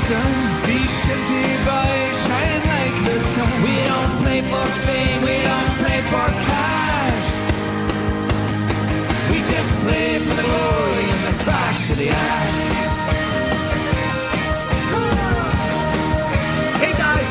done. Be shifty boy, shine like the sun. We don't play for fame, we don't play for cash. We just play for the glory and the clash of the ash.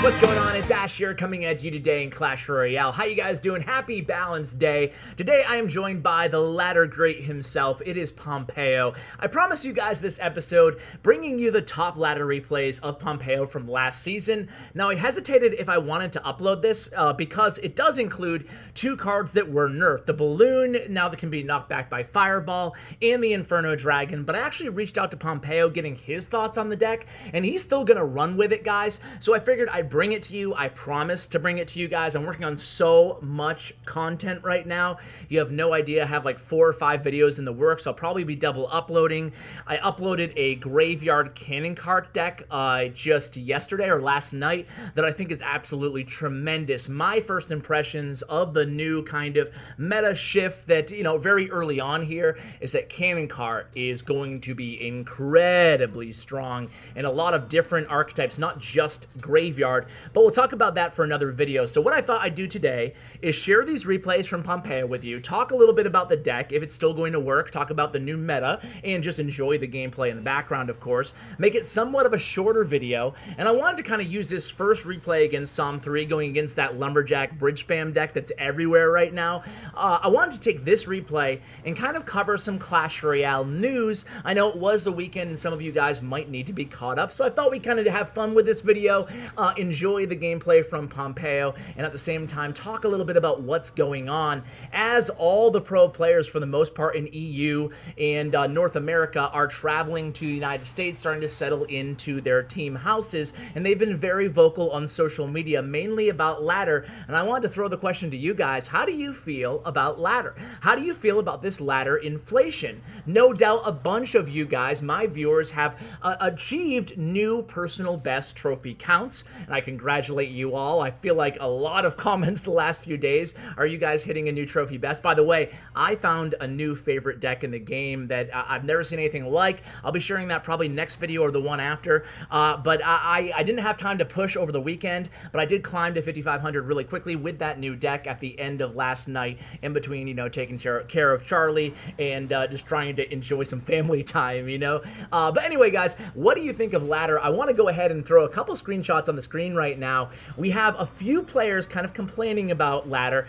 What's going on? It's Ash here coming at you today in Clash Royale. How you guys doing? Happy balanced day. Today I am joined by the ladder great himself. It is Pompeyo. I promise you guys this episode bringing you the top ladder replays of Pompeyo from last season. Now I hesitated if I wanted to upload this because it does include two cards that were nerfed. The Balloon, now that can be knocked back by Fireball, and the Inferno Dragon. But I actually reached out to Pompeyo getting his thoughts on the deck, and he's still gonna run with it, guys. So I figured I'd bring it to you. I promise to bring it to you guys. I'm working on so much content right now. You have no idea. I have like 4 or 5 videos in the works. I'll probably be double uploading. I uploaded a Graveyard Cannon Cart deck just yesterday or last night that I think is absolutely tremendous. My first impressions of the new kind of meta shift that, you know, very early on here is that Cannon Cart is going to be incredibly strong in a lot of different archetypes, not just Graveyard. But we'll talk about that for another video. So what I thought I'd do today is share these replays from Pompeyo with you, talk a little bit about the deck, if it's still going to work, talk about the new meta, and just enjoy the gameplay in the background, of course. Make it somewhat of a shorter video, and I wanted to kind of use this first replay against Psalm 3, going against that Lumberjack Bridge Spam deck that's everywhere right now. I wanted to take this replay and kind of cover some Clash Royale news. I know it was the weekend, and some of you guys might need to be caught up, so I thought we'd kind of have fun with this video, enjoy the gameplay from Pompeyo, and at the same time talk a little bit about what's going on as all the pro players for the most part in EU and North America are traveling to the United States, starting to settle into their team houses, and they've been very vocal on social media, mainly about ladder. And I wanted to throw the question to you guys: how do you feel about ladder? How do you feel about this ladder inflation? No doubt a bunch of you guys, my viewers, have achieved new personal best trophy counts, and I congratulate you all. I feel like a lot of comments the last few days are you guys hitting a new trophy best. By the way, I found a new favorite deck in the game that I've never seen anything like. I'll be sharing that probably next video or the one after, but I didn't have time to push over the weekend, but I did climb to 5,500 really quickly with that new deck at the end of last night, in between, you know, taking care of Charlie and just trying to enjoy some family time, you know. But anyway, guys, what do you think of ladder? I want to go ahead and throw a couple screenshots on the screen right now. We have a few players kind of complaining about ladder.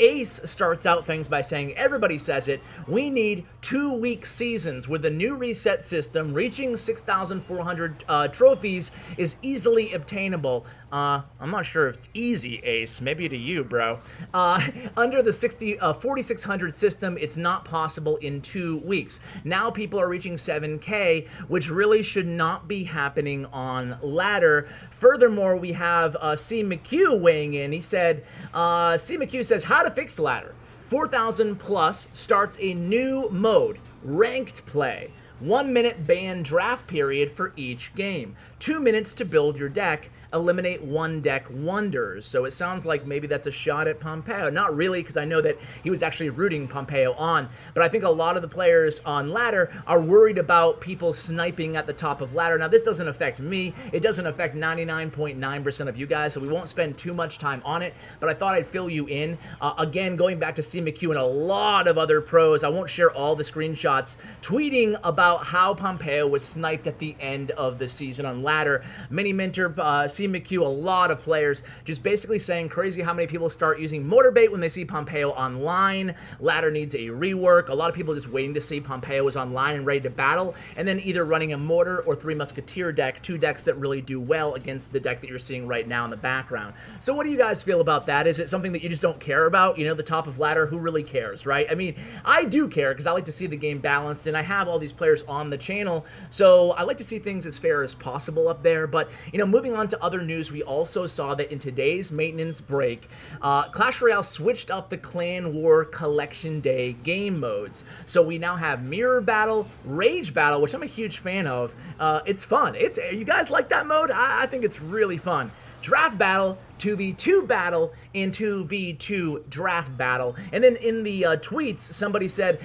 Ace starts out things by saying, everybody says it, we need 2-week seasons. With the new reset system, reaching 6,400 trophies is easily obtainable. I'm not sure if it's easy, Ace. Maybe to you, bro. Under the 4,600 system, it's not possible in 2 weeks. Now people are reaching 7K, which really should not be happening on ladder. Furthermore, we have C. McHugh weighing in. He said, C. McHugh says, how to fix ladder. 4,000 plus starts a new mode, ranked play. 1 minute ban draft period for each game. 2 minutes to build your deck. Eliminate 1 deck wonders. So it sounds like maybe that's a shot at Pompeyo. Not really, because I know that he was actually rooting Pompeyo on. But I think a lot of the players on ladder are worried about people sniping at the top of ladder. Now, this doesn't affect me. It doesn't affect 99.9% of you guys, so we won't spend too much time on it. But I thought I'd fill you in. Again, going back to C. McHugh and a lot of other pros, I won't share all the screenshots, tweeting about how Pompeyo was sniped at the end of the season on ladder. Mini Minter, C. McHugh, a lot of players just basically saying crazy how many people start using mortar bait when they see Pompeyo online. Ladder needs a rework. A lot of people just waiting to see Pompeyo is online and ready to battle, and then either running a mortar or 3 musketeer deck, 2 decks that really do well against the deck that you're seeing right now in the background. So what do you guys feel about that? Is it something that you just don't care about? You know, the top of ladder, who really cares, right? I mean, I do care because I like to see the game balanced, and I have all these players on the channel, so I like to see things as fair as possible up there. But, you know, moving on to other news, we also saw that in today's maintenance break, Clash Royale switched up the Clan War Collection Day game modes. So we now have Mirror Battle, Rage Battle, which I'm a huge fan of. It's fun. You guys like that mode? I think it's really fun. draft battle, 2v2 battle, and 2v2 draft battle. And then in the tweets, somebody said,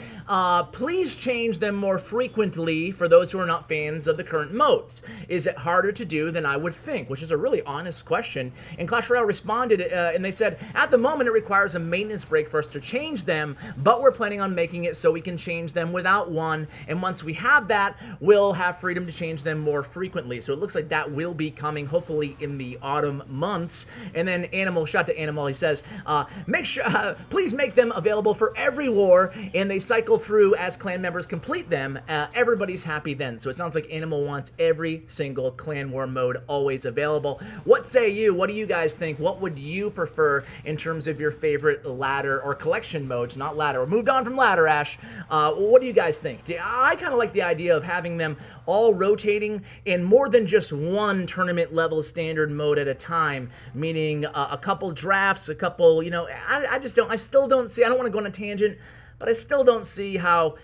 please change them more frequently for those who are not fans of the current modes. Is it harder to do than I would think? Which is a really honest question. And Clash Royale responded, and they said, at the moment it requires a maintenance break for us to change them, but we're planning on making it so we can change them without one. And once we have that, we'll have freedom to change them more frequently. So it looks like that will be coming hopefully in the autumn months. And then Animal, shout to Animal, he says, please make them available for every war, and they cycle through as clan members complete them. Everybody's happy then. So it sounds like Animal wants every single clan war mode always available. What say you? What do you guys think? What would you prefer in terms of your favorite ladder or collection modes? Not ladder. We moved on from ladder, Ash. What do you guys think? I kind of like the idea of having them all rotating in more than just one tournament level standard mode at a time, meaning a couple drafts, a couple, I still don't see, I don't want to go on a tangent, but I still don't see how,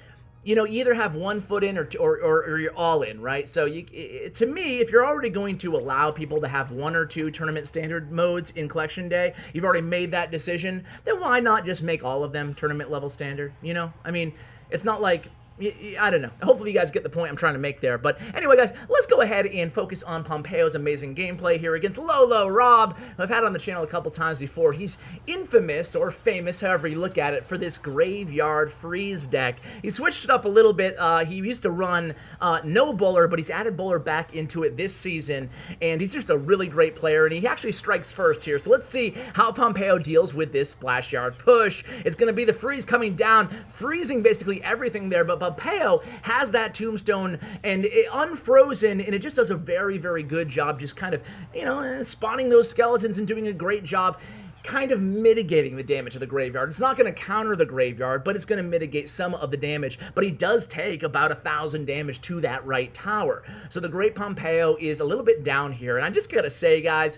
you either have one foot in or you're all in, right? So to me, if you're already going to allow people to have one or two tournament standard modes in collection day, you've already made that decision, then why not just make all of them tournament level standard, I mean, it's not like, I don't know. Hopefully you guys get the point I'm trying to make there. But anyway, guys, let's go ahead and focus on Pompeyo's amazing gameplay here against Lolo Rob, who I've had on the channel a couple times before. He's infamous, or famous, however you look at it, for this Graveyard Freeze deck. He switched it up a little bit. He used to run no bowler, but he's added bowler back into it this season, and he's just a really great player, and he actually strikes first here. So let's see how Pompeyo deals with this Splash Yard push. It's going to be the freeze coming down, freezing basically everything there, but Pompeyo has that tombstone and unfrozen, and it just does a very, very good job just kind of, spawning those skeletons and doing a great job kind of mitigating the damage of the graveyard. It's not going to counter the graveyard, but it's going to mitigate some of the damage, but he does take about 1,000 damage to that right tower. So the great Pompeyo is a little bit down here, and I just gotta say, guys,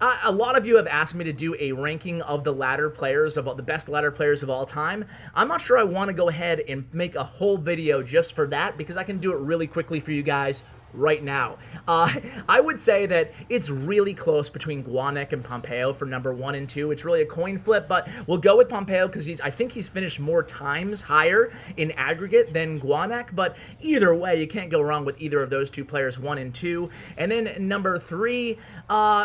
a lot of you have asked me to do a ranking of the ladder players, of the best ladder players of all time. I'm not sure I want to go ahead and make a whole video just for that, because I can do it really quickly for you guys right now. I would say that it's really close between Guanek and Pompeyo for number 1 and 2. It's really a coin flip, but we'll go with Pompeyo because I think he's finished more times higher in aggregate than Guanek, but either way, you can't go wrong with either of those two players, 1 and 2. And then number 3,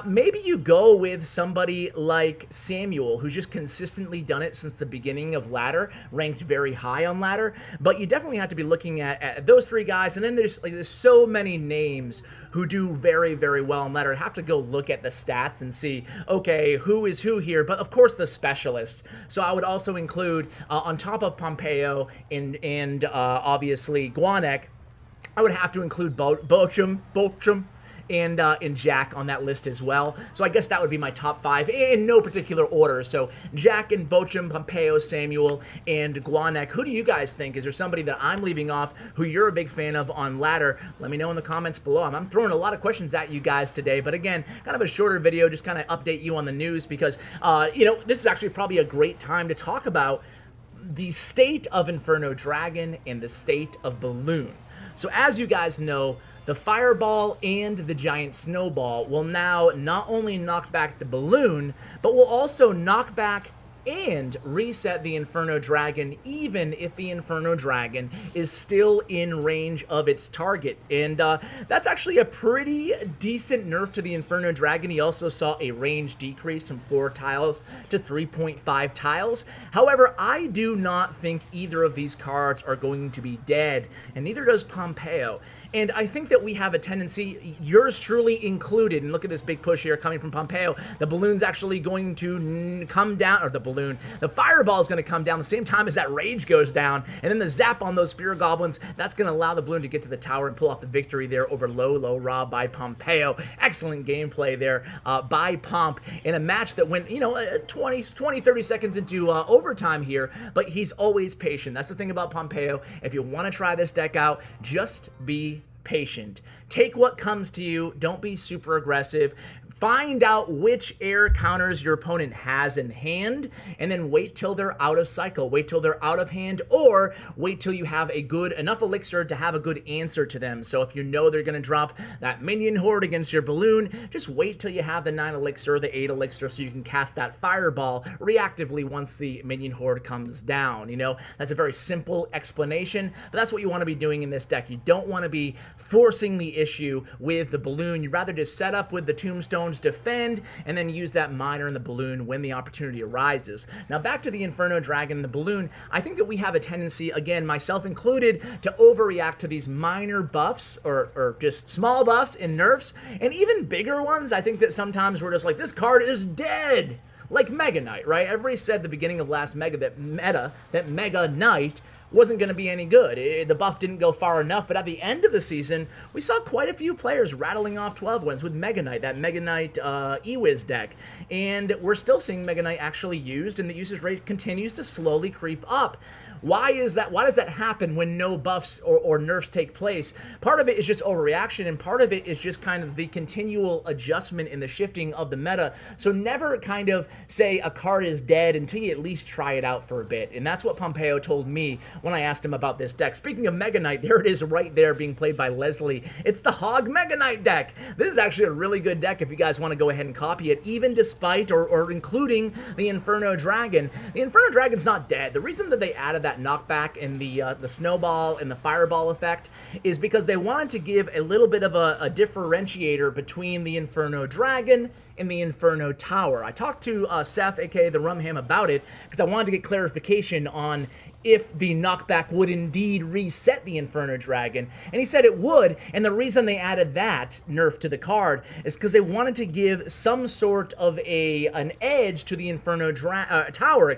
maybe you go with somebody like Samuel, who's just consistently done it since the beginning of ladder, ranked very high on ladder, but you definitely have to be looking at those 3 guys. And then there's so many names who do very, very well in ladder. I have to go look at the stats and see, okay, who is who here, but of course the specialists. So I would also include, on top of Pompeyo and obviously Guanek, I would have to include Bochum, and Jack on that list as well. So I guess that would be my top 5 in no particular order. So Jack and Bochum, Pompeyo, Samuel, and Guanek. Who do you guys think? Is there somebody that I'm leaving off who you're a big fan of on ladder? Let me know in the comments below. I'm throwing a lot of questions at you guys today, but again, kind of a shorter video, just kind of update you on the news because, this is actually probably a great time to talk about the state of Inferno Dragon and the state of Balloon. So as you guys know, the Fireball and the Giant Snowball will now not only knock back the Balloon, but will also knock back and reset the Inferno Dragon, even if the Inferno Dragon is still in range of its target. And that's actually a pretty decent nerf to the Inferno Dragon. He also saw a range decrease from 4 tiles to 3.5 tiles. However, I do not think either of these cards are going to be dead, and neither does Pompeyo. And I think that we have a tendency, yours truly included, and look at this big push here coming from Pompeyo. The Balloon's actually going to come down, or the Fireball is going to come down the same time as that Rage goes down, and then the Zap on those Spear Goblins, that's going to allow the Balloon to get to the tower and pull off the victory there over Lolo Rob by Pompeyo. Excellent gameplay there by Pomp in a match that went, 20, 30 seconds into overtime here, but he's always patient. That's the thing about Pompeyo. If you want to try this deck out, just be patient. Take what comes to you. Don't be super aggressive. find out which air counters your opponent has in hand, and then wait till they're out of cycle, wait till they're out of hand, or wait till you have a good enough elixir to have a good answer to them. So if you know they're going to drop that minion horde against your balloon, just wait till you have the 9 elixir or the 8 elixir so you can cast that fireball reactively once the minion horde comes down. You know, that's a very simple explanation, but that's what you want to be doing in this deck. You don't want to be forcing the issue with the balloon. You'd rather just set up with the tombstones, defend, and then use that miner and the balloon when the opportunity arises. Now back to the Inferno Dragon and the balloon, I think that we have a tendency, again, myself included, to overreact to these minor buffs or just small buffs and nerfs, and even bigger ones. I think that sometimes we're just like, this card is dead. Like Mega Knight, right? Everybody said at the beginning of last Mega Knight wasn't going to be any good. The buff didn't go far enough, but at the end of the season, we saw quite a few players rattling off 12 wins with Mega Knight, that Mega Knight Ewiz deck, and we're still seeing Mega Knight actually used, and the usage rate continues to slowly creep up. Why is that? Why does that happen when no buffs or nerfs take place? Part of it is just overreaction, and part of it is just kind of the continual adjustment in the shifting of the meta. So never kind of say a card is dead until you at least try it out for a bit. And that's what Pompeyo told me when I asked him about this deck. Speaking of Mega Knight, there it is right there being played by Leslie. It's the Hog Mega Knight deck. This is actually a really good deck if you guys want to go ahead and copy it, even despite or including the Inferno Dragon. The Inferno Dragon's not dead. The reason that they added that knockback and the snowball and the fireball effect is because they wanted to give a little bit of a differentiator between the Inferno Dragon and the Inferno Tower. I talked to Seth, aka the Rumham, about it because I wanted to get clarification on if the knockback would indeed reset the Inferno Dragon, and he said it would, and the reason they added that nerf to the card is because they wanted to give some sort of an edge to the Inferno Tower,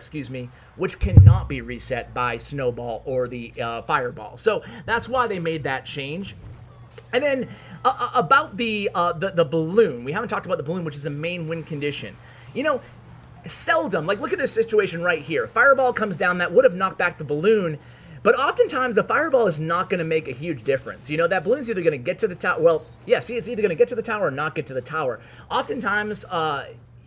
which cannot be reset by Snowball or the Fireball. So that's why they made that change. And then about the balloon, we haven't talked about the balloon, which is a main win condition. You know, seldom, like look at this situation right here. Fireball comes down, that would have knocked back the balloon, but oftentimes the fireball is not going to make a huge difference. You know, that balloon's either going to get to the tower, well, yeah, see, it's either going to get to the tower or not get to the tower. Oftentimes,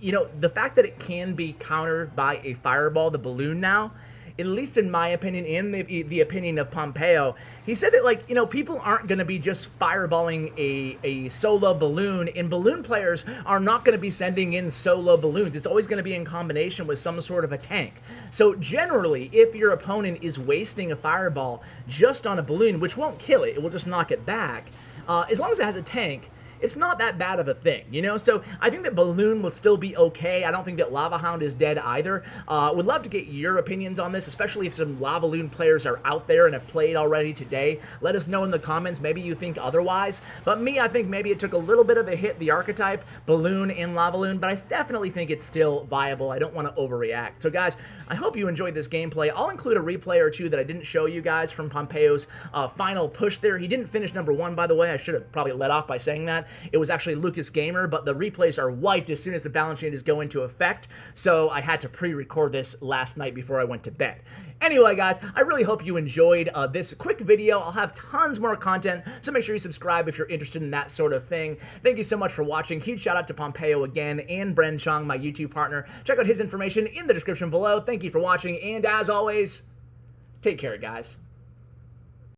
you know, the fact that it can be countered by a fireball, the balloon now, at least in my opinion and the opinion of Pompeyo, he said that, like, you know, people aren't going to be just fireballing a solo balloon, and balloon players are not going to be sending in solo balloons. It's always going to be in combination with some sort of a tank. So generally, if your opponent is wasting a fireball just on a balloon, which won't kill it, it will just knock it back, as long as it has a tank, it's not that bad of a thing, you know? So I think that Balloon will still be okay. I don't think that Lava Hound is dead either. Would love to get your opinions on this, especially if some Lavaloon players are out there and have played already today. Let us know in the comments. Maybe you think otherwise. But me, I think maybe it took a little bit of a hit, the archetype, Balloon and Lavaloon, but I definitely think it's still viable. I don't want to overreact. So guys, I hope you enjoyed this gameplay. I'll include a replay or two that I didn't show you guys from Pompeyo's final push there. He didn't finish number 1, by the way. I should have probably let off by saying that. It was actually Lucas Gamer, but the replays are wiped as soon as the balance changes go into effect, so I had to pre-record this last night before I went to bed. Anyway, guys, I really hope you enjoyed this quick video. I'll have tons more content, so make sure you subscribe if you're interested in that sort of thing. Thank you so much for watching. Huge shout out to Pompeyo again and Bren Chong, my YouTube partner. Check out his information in the description below. Thank you for watching, and as always, take care, guys.